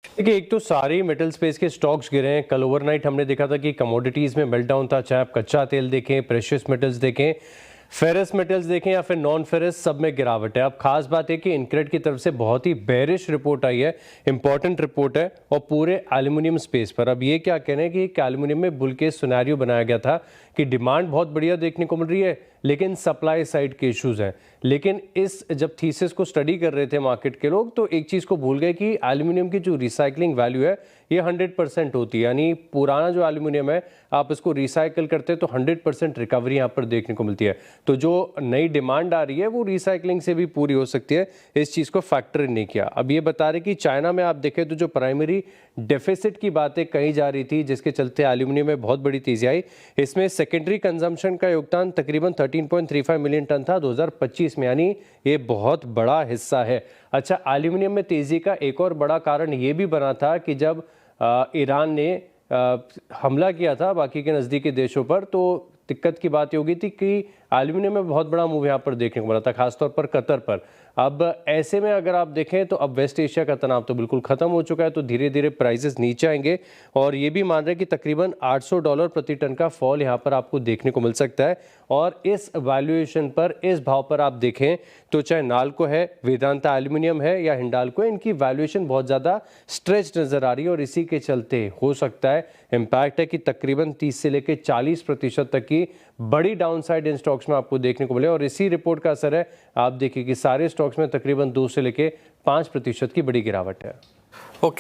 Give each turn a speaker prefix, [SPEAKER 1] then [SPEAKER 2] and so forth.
[SPEAKER 1] देखिए, एक तो सारे मेटल स्पेस के स्टॉक्स गिरे हैं। कल ओवरनाइट हमने देखा था कि कमोडिटीज़ में मेल्टडाउन था, चाहे आप कच्चा तेल देखें, प्रेशियस मेटल्स देखें, फेरस मेटल्स देखें या फिर नॉन फेरस, सब में गिरावट है। अब खास बात है कि इनक्रेड की तरफ से बहुत ही बेरिश रिपोर्ट आई है, इंपॉर्टेंट रिपोर्ट है और पूरे एल्यूमिनियम स्पेस पर। अब ये क्या कह रहे हैं कि एल्यूमिनियम में बुल केस सिनेरियो बनाया गया था कि डिमांड बहुत बढ़िया देखने को मिल रही है, लेकिन सप्लाई साइड के इश्यूज हैं। लेकिन इस जब थीसिस को स्टडी कर रहे थे मार्केट के लोग, तो एक चीज़ को भूल गए कि एल्यूमिनियम की जो रिसाइकलिंग वैल्यू है ये 100% होती है। यानी पुराना जो एल्यूमिनियम है, आप इसको रिसाइकल करते हैं तो 100% रिकवरी यहाँ पर देखने को मिलती है। तो जो नई डिमांड आ रही है वो रिसाइकलिंग से भी पूरी हो सकती है, इस चीज़ को फैक्टर नहीं किया। अब ये बता रहे कि चाइना में आप देखें तो जो प्राइमरी डेफिसिट की बातें कही जा रही थी, जिसके चलते एल्यूमिनियम में बहुत बड़ी तेजी आई, इसमें सेकेंडरी कंजम्पशन का योगदान तकरीबन 13.35 मिलियन टन था 2025 में, यानी ये बहुत बड़ा हिस्सा है। अच्छा, एल्यूमिनियम में तेजी का एक और बड़ा कारण ये भी बना था कि जब ईरान ने हमला किया था बाकी के नज़दीकी देशों पर, तो दिक्कत की बात ये हो गई थी कि एल्यूमिनियम में बहुत बड़ा मूव यहाँ पर देखने को मिला था, खासतौर पर कतर पर। अब ऐसे में अगर आप देखें तो अब वेस्ट एशिया का तनाव तो बिल्कुल ख़त्म हो चुका है, तो धीरे धीरे प्राइसेस नीचे आएंगे और ये भी मान रहे हैं कि तकरीबन $800 प्रति टन का फॉल यहाँ पर आपको देखने को मिल सकता है। और इस वैल्यूएशन पर, इस भाव पर आप देखें तो चाहे नाल्को है, वेदांता एल्यूमिनियम है या हिंडाल्को है, इनकी वैल्यूएशन बहुत ज़्यादा स्ट्रेच नज़र आ रही है और इसी के चलते हो सकता है इम्पैक्ट है कि तकरीबन 30 से लेकर 40% तक की बड़ी डाउनसाइड इन स्टॉक्स में आपको देखने को मिले। और इसी रिपोर्ट का असर है, आप देखिए कि सारे स्टॉक्स में तकरीबन 2 से लेकर 5% की बड़ी गिरावट है।
[SPEAKER 2] ओके।